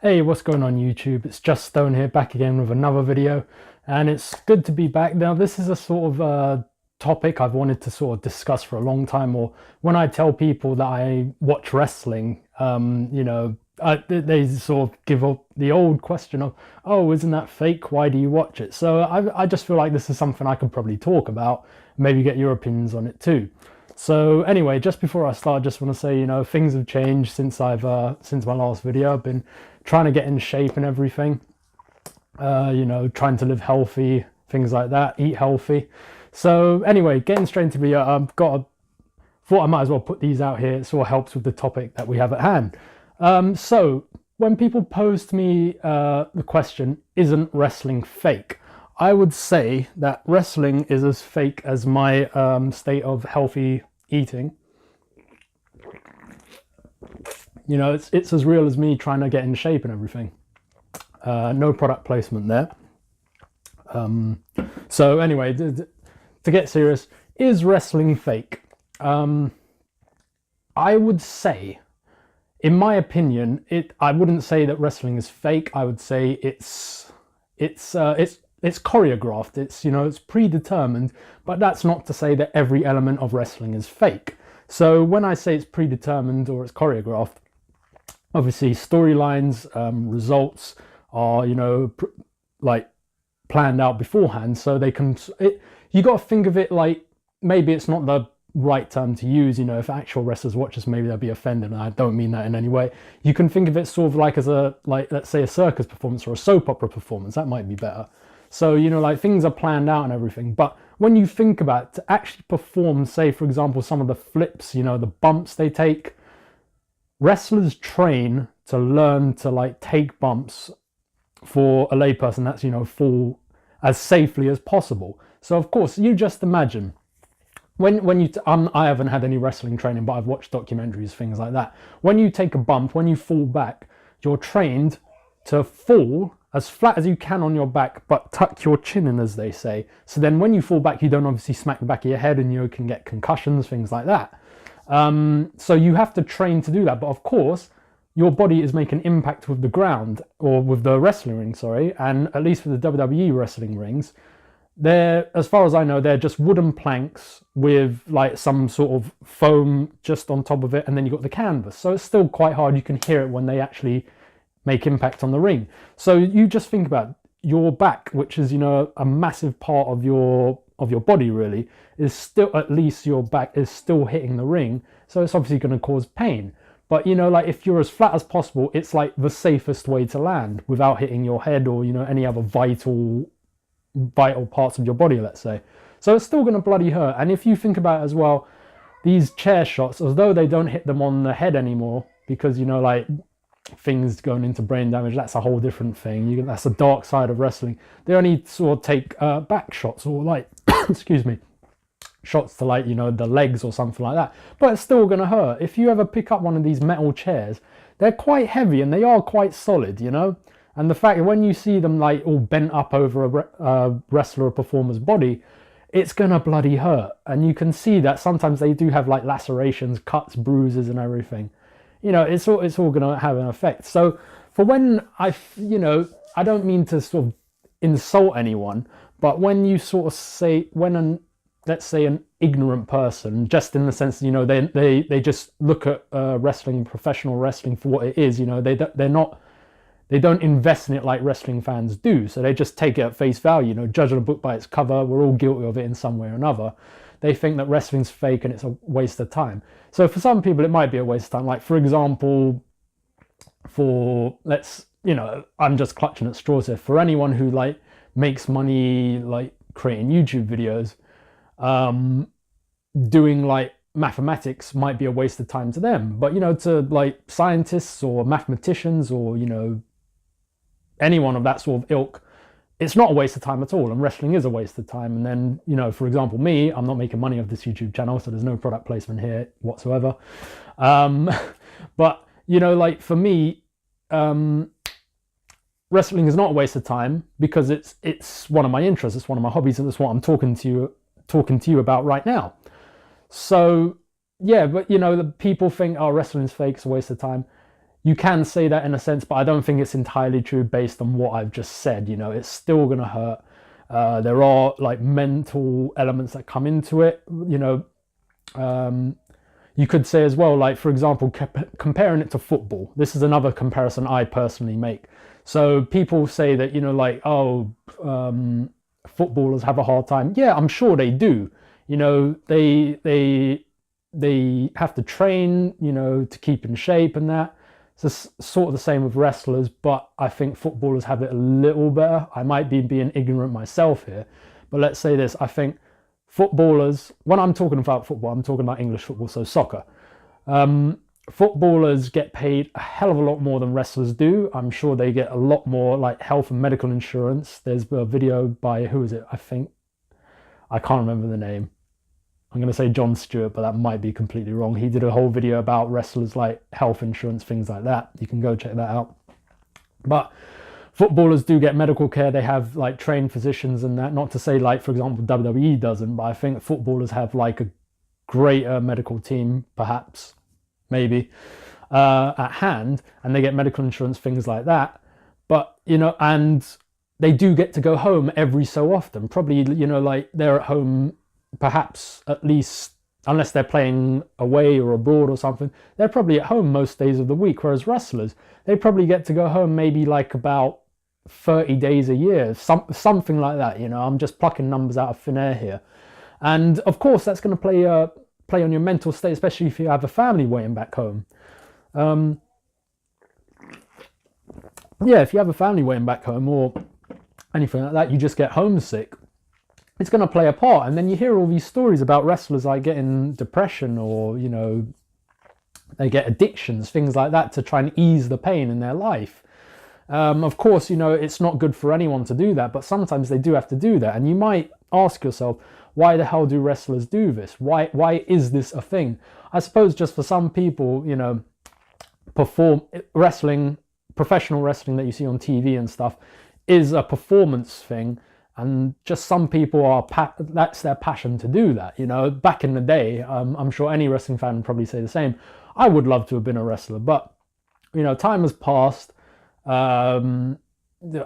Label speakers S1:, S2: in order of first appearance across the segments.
S1: Hey, what's going on YouTube? It's Just Stone here, back again with another video, and it's good to be back. Now, this is a sort of topic I've wanted to sort of discuss for a long time, or when I tell people that I watch wrestling, they sort of give up the old question of, oh, isn't that fake? Why do you watch it? So I just feel like this is something I could probably talk about, maybe get your opinions on it too. So anyway, just before I start, I just want to say, things have changed since since my last video. I've been trying to get in shape and everything. Trying to live healthy, things like that, eat healthy. So anyway, getting straight into the video, thought I might as well put these out here. It sort of helps with the topic that we have at hand. So when people pose to me the question, isn't wrestling fake? I would say that wrestling is as fake as my state of healthy eating. It's as real as me trying to get in shape and everything. No product placement there. So anyway, to get serious, is wrestling fake? I would say, in my opinion, I wouldn't say that wrestling is fake. I would say it's choreographed. It's predetermined, but that's not to say that every element of wrestling is fake. So when I say it's predetermined or it's choreographed, obviously storylines, results are, like planned out beforehand, so they can, you got to think of it like, maybe it's not the right term to use, if actual wrestlers watch this, maybe they'll be offended, and I don't mean that in any way. You can think of it sort of like as let's say a circus performance or a soap opera performance. That might be better. So, like things are planned out and everything. But when you think about it, to actually perform, say, for example, some of the flips, the bumps they take, wrestlers train to learn to take bumps for a layperson that's, fall as safely as possible. So, of course, you just imagine I haven't had any wrestling training, but I've watched documentaries, things like that. When you take a bump, when you fall back, you're trained to fall as flat as you can on your back, but tuck your chin in, as they say. So then when you fall back, you don't obviously smack the back of your head and you can get concussions, things like that. So you have to train to do that. But of course, your body is making impact with the ground, or with the wrestling ring, sorry. And at least for the WWE wrestling rings, as far as I know, they're just wooden planks with some sort of foam just on top of it, and then you've got the canvas. So it's still quite hard. You can hear it when they actually make impact on the ring. So you just think about your back, which is, a massive part of your body really, is still, at least your back is still hitting the ring. So it's obviously going to cause pain. But, if you're as flat as possible, it's the safest way to land without hitting your head or, any other vital parts of your body, let's say. So it's still going to bloody hurt. And if you think about it as well, these chair shots, although they don't hit them on the head anymore, because, things going into brain damage, that's a whole different thing. That's the dark side of wrestling. They only sort of take back shots or excuse me, shots to the legs or something like that. But it's still going to hurt. If you ever pick up one of these metal chairs, they're quite heavy and they are quite solid, And the fact that when you see them all bent up over a wrestler or performer's body, it's gonna bloody hurt. And you can see that sometimes they do have lacerations, cuts, bruises and everything. It's all gonna have an effect. So for when I don't mean to sort of insult anyone, but when you sort of say, let's say an ignorant person, just in the sense, they just look at wrestling, professional wrestling for what it is, they don't invest in it like wrestling fans do. So they just take it at face value, judging a book by its cover. We're all guilty of it in some way or another. They think that wrestling's fake and it's a waste of time. So for some people, it might be a waste of time. For example, I'm just clutching at straws here. For anyone who makes money, creating YouTube videos, doing mathematics might be a waste of time to them. But, to scientists or mathematicians or, anyone of that sort of ilk, it's not a waste of time at all, and wrestling is a waste of time. And then, for example, me, I'm not making money off this YouTube channel, so there's no product placement here whatsoever. But, for me, wrestling is not a waste of time because it's one of my interests, it's one of my hobbies, and it's what I'm talking to you about right now. So, yeah, but, the people think, oh, wrestling's fake, it's a waste of time. you can say that in a sense, but I don't think it's entirely true based on what I've just said. You know, it's still going to hurt. There are like mental elements that come into it. You know, you could say as well, like, for example, comparing it to football. This is another comparison I personally make. So people say that, you know, like, oh, footballers have a hard time. Yeah, I'm sure they do. You know, they have to train, you know, to keep in shape and that. It's sort of the same with wrestlers, but I think footballers have it a little better. I might be being ignorant myself here, but let's say this. I think footballers, when I'm talking about football, I'm talking about English football, so soccer. Footballers get paid a hell of a lot more than wrestlers do. I'm sure they get a lot more like health and medical insurance. There's a video by, who is it? I can't remember the name. I'm going to say Jon Stewart, but that might be completely wrong. He did a whole video about wrestlers, like health insurance, things like that. You can go check that out. But footballers do get medical care. They have like trained physicians and that. Not to say like, for example, WWE doesn't, but I think footballers have like a greater medical team, perhaps, maybe, at hand, and they get medical insurance, things like that. But, you know, and they do get to go home every so often. Probably, you know, like they're at home, perhaps at least, unless they're playing away or abroad or something, they're probably at home most days of the week. Whereas wrestlers, they probably get to go home maybe like about 30 days a year, something like that. You know, I'm just plucking numbers out of thin air here. And of course, that's going to play on your mental state, especially if you have a family waiting back home. Yeah, if you have a family waiting back home or anything like that, you just get homesick. It's going to play a part. And then you hear all these stories about wrestlers like getting depression, or, you know, they get addictions, things like that, to try and ease the pain in their life. Of course, you know, it's not good for anyone to do that, but sometimes they do have to do that. And you might ask yourself, why the hell do wrestlers do this? Why is this a thing? I suppose just for some people, you know, professional wrestling that you see on TV and stuff is a performance thing. And just some people that's their passion to do that. You know, back in the day, I'm sure any wrestling fan would probably say the same. I would love to have been a wrestler, but, you know, time has passed. The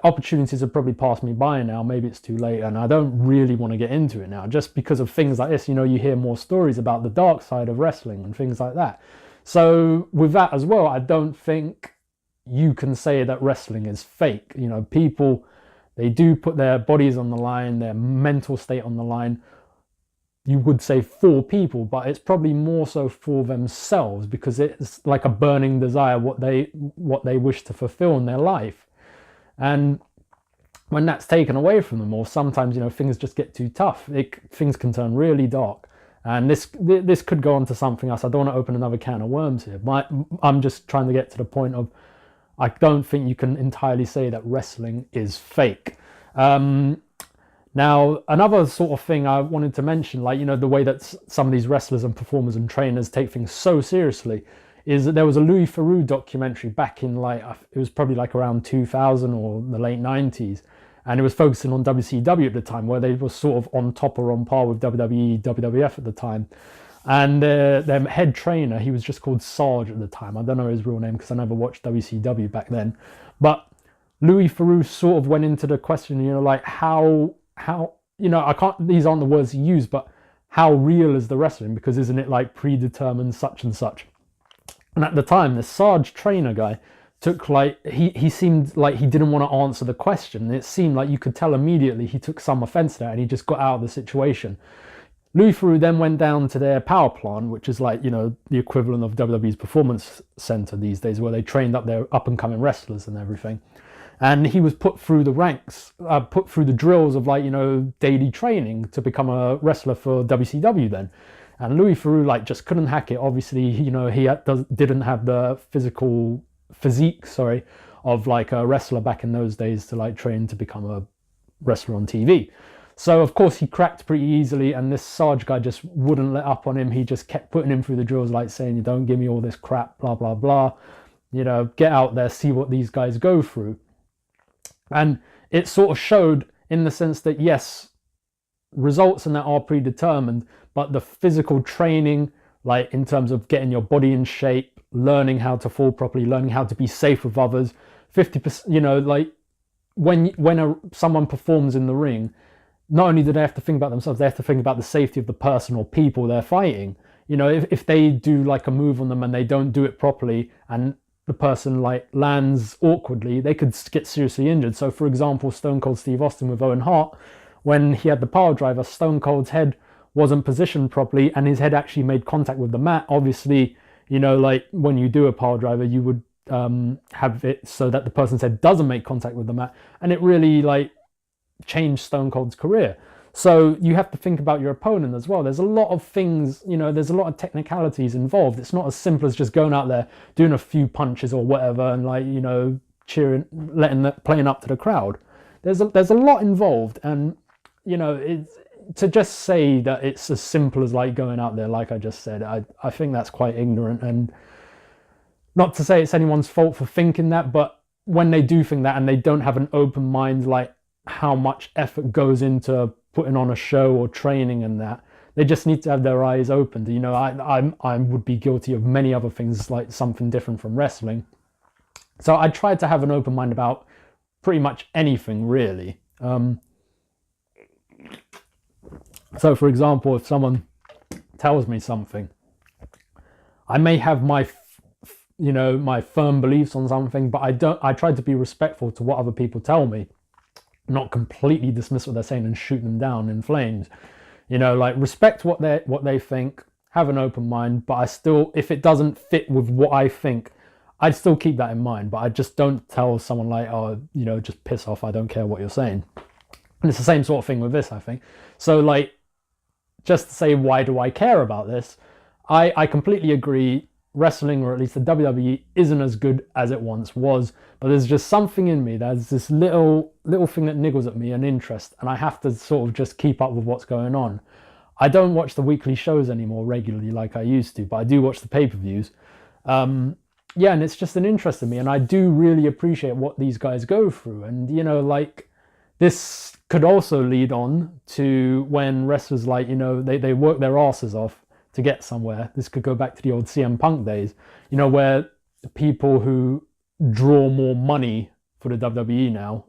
S1: opportunities have probably passed me by now. Maybe it's too late, and I don't really want to get into it now, just because of things like this. You know, you hear more stories about the dark side of wrestling and things like that. So with that as well, I don't think you can say that wrestling is fake. You know, people, they do put their bodies on the line, their mental state on the line. You would say for people, but it's probably more so for themselves, because it's like a burning desire, what they wish to fulfill in their life. And when that's taken away from them, or sometimes, you know, things just get too tough, things can turn really dark. And this could go on to something else. I don't want to open another can of worms here. I'm just trying to get to the point of, I don't think you can entirely say that wrestling is fake. Now, another sort of thing I wanted to mention, like, you know, the way that some of these wrestlers and performers and trainers take things so seriously, is that there was a Louis Theroux documentary back in, like, it was probably like around 2000 or the late 90s. And it was focusing on WCW at the time, where they were sort of on top or on par with WWE, WWF at the time. And their head trainer, he was just called Sarge at the time. I don't know his real name because I never watched WCW back then. But Louis Theroux sort of went into the question, you know, like how, you know, these aren't the words he used, but how real is the wrestling? Because isn't it like predetermined such and such? And at the time, the Sarge trainer guy took like, he seemed like he didn't want to answer the question. It seemed like you could tell immediately he took some offense there, and he just got out of the situation. Louis Theroux then went down to their power plant, which is like, you know, the equivalent of WWE's Performance Center these days, where they trained up their up-and-coming wrestlers and everything. And he was put through the ranks, put through the drills of, like, you know, daily training to become a wrestler for WCW then. And Louis Theroux, like, just couldn't hack it. Obviously, you know, he didn't have the physique of like a wrestler back in those days to like train to become a wrestler on TV. So of course he cracked pretty easily, and this Sarge guy just wouldn't let up on him. He just kept putting him through the drills, like saying, you don't give me all this crap, blah, blah, blah. You know, get out there, see what these guys go through. And it sort of showed in the sense that, yes, results in that are predetermined, but the physical training, like in terms of getting your body in shape, learning how to fall properly, learning how to be safe with others. 50%, you know, like when someone performs in the ring, not only do they have to think about themselves, they have to think about the safety of the person or people they're fighting. You know, if they do like a move on them and they don't do it properly and the person like lands awkwardly, they could get seriously injured. So for example, Stone Cold Steve Austin with Owen Hart, when he had the power driver, Stone Cold's head wasn't positioned properly and his head actually made contact with the mat. Obviously, you know, like when you do a power driver, you would have it so that the person's head doesn't make contact with the mat, and it really like changed Stone Cold's career. So you have to think about your opponent as well. There's a lot of things, you know, there's a lot of technicalities involved. It's not as simple as just going out there, doing a few punches or whatever, and like, you know, cheering, playing up to the crowd. There's a lot involved, and you know, to just say that it's as simple as like going out there, like I just said, I think that's quite ignorant. And not to say it's anyone's fault for thinking that, but when they do think that and they don't have an open mind, like how much effort goes into putting on a show or training and that, they just need to have their eyes opened. You know, I would be guilty of many other things, like something different from wrestling. So I tried to have an open mind about pretty much anything, really. So for example, if someone tells me something, I may have my my firm beliefs on something, but I try to be respectful to what other people tell me, not completely dismiss what they're saying and shoot them down in flames. You know, like respect what they think, have an open mind, but I still, if it doesn't fit with what I think, I'd still keep that in mind, but I just don't tell someone like, oh, you know, just piss off, I don't care what you're saying. And it's the same sort of thing with this, I think. So like, just to say, why do I care about this? I completely agree. Wrestling, or at least the WWE, isn't as good as it once was, but there's just something in me, there's this little thing that niggles at me, an interest, and I have to sort of just keep up with what's going on. I don't watch the weekly shows anymore regularly like I used to, but I do watch the pay-per-views. Yeah, and it's just an interest in me, and I do really appreciate what these guys go through. And you know, like, this could also lead on to when wrestlers, like, you know, they work their asses off to get somewhere. This could go back to the old CM Punk days, you know, where people who draw more money for the WWE now,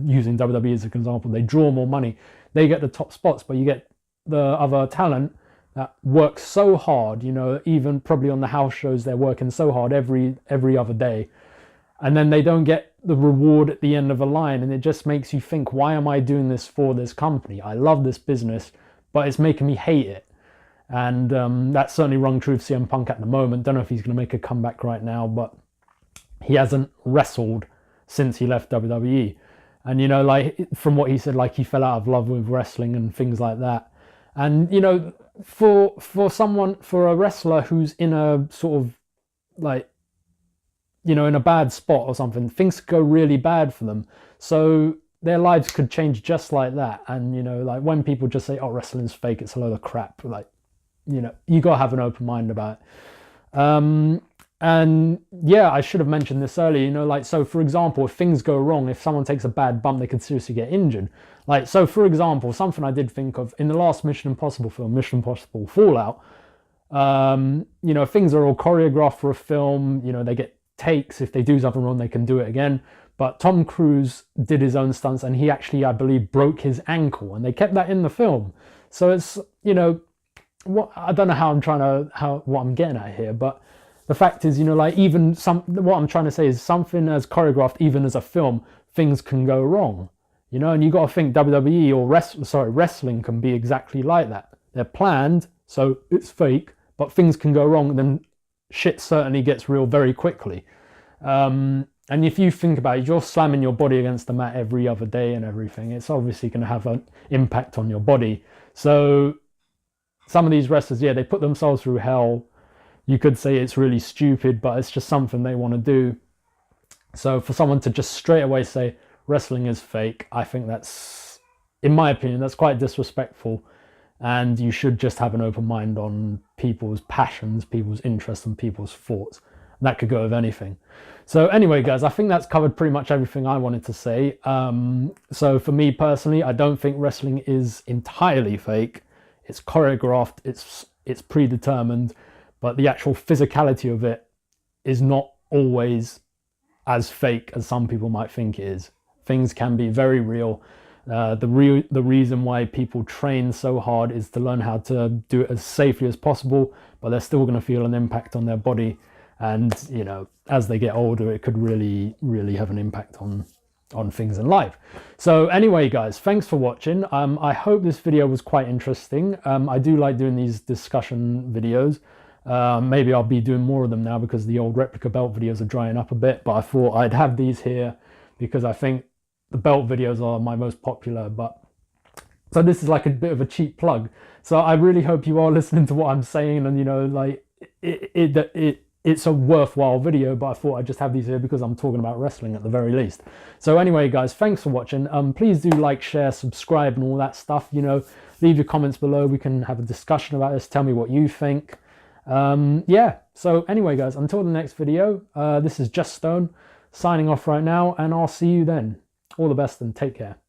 S1: using WWE as an example, they draw more money, they get the top spots, but you get the other talent that works so hard, you know, even probably on the house shows, they're working so hard every other day, and then they don't get the reward at the end of a line, and it just makes you think, why am I doing this for this company? I love this business, but it's making me hate it. And that's certainly rung true of CM Punk at the moment. Don't know if he's going to make a comeback right now, but he hasn't wrestled since he left WWE. And, you know, like, from what he said, like, he fell out of love with wrestling and things like that. And, you know, for a wrestler who's in a sort of, like, you know, in a bad spot or something, things go really bad for them. So their lives could change just like that. And, you know, like, when people just say, oh, wrestling's fake, it's a load of crap, like, you know, you got to have an open mind about it. And yeah, I should have mentioned this earlier, you know, like, so for example, if things go wrong, if someone takes a bad bump, they could seriously get injured. Like, so for example, something I did think of in the last Mission Impossible film, Mission Impossible Fallout, you know, things are all choreographed for a film, you know, they get takes. If they do something wrong, they can do it again. But Tom Cruise did his own stunts, and he actually, I believe, broke his ankle, and they kept that in the film. So it's, you know, what I don't know what I'm getting at here, but the fact is, you know, like, even what I'm trying to say is, something as choreographed, even as a film, things can go wrong, you know. And you got to think WWE or wrestling can be exactly like that. They're planned, so it's fake, but things can go wrong, and then shit certainly gets real very quickly. And if you think about it, you're slamming your body against the mat every other day and everything, it's obviously going to have an impact on your body. So some of these wrestlers, yeah, they put themselves through hell. You could say it's really stupid, but it's just something they want to do. So for someone to just straight away say wrestling is fake, I think that's, in my opinion, that's quite disrespectful. And you should just have an open mind on people's passions, people's interests, and people's thoughts. And that could go with anything. So anyway, guys, I think that's covered pretty much everything I wanted to say. So for me personally, I don't think wrestling is entirely fake. It's choreographed, it's predetermined, but the actual physicality of it is not always as fake as some people might think it is. Things can be very real. The reason why people train so hard is to learn how to do it as safely as possible, but they're still going to feel an impact on their body. And, you know, as they get older, it could really, really have an impact on things in life. So anyway, guys, thanks for watching. I hope this video was quite interesting. I do like doing these discussion videos. Maybe I'll be doing more of them now because the old replica belt videos are drying up a bit, but I thought I'd have these here because I think the belt videos are my most popular. But so this is like a bit of a cheap plug. So I really hope you are listening to what I'm saying, and you know, like it's a worthwhile video, but I thought I'd just have these here because I'm talking about wrestling at the very least. So anyway, guys, thanks for watching. Please do like, share, subscribe, and all that stuff. You know, leave your comments below. We can have a discussion about this. Tell me what you think. Yeah, so anyway, guys, until the next video, this is Just Stone signing off right now, and I'll see you then. All the best and take care.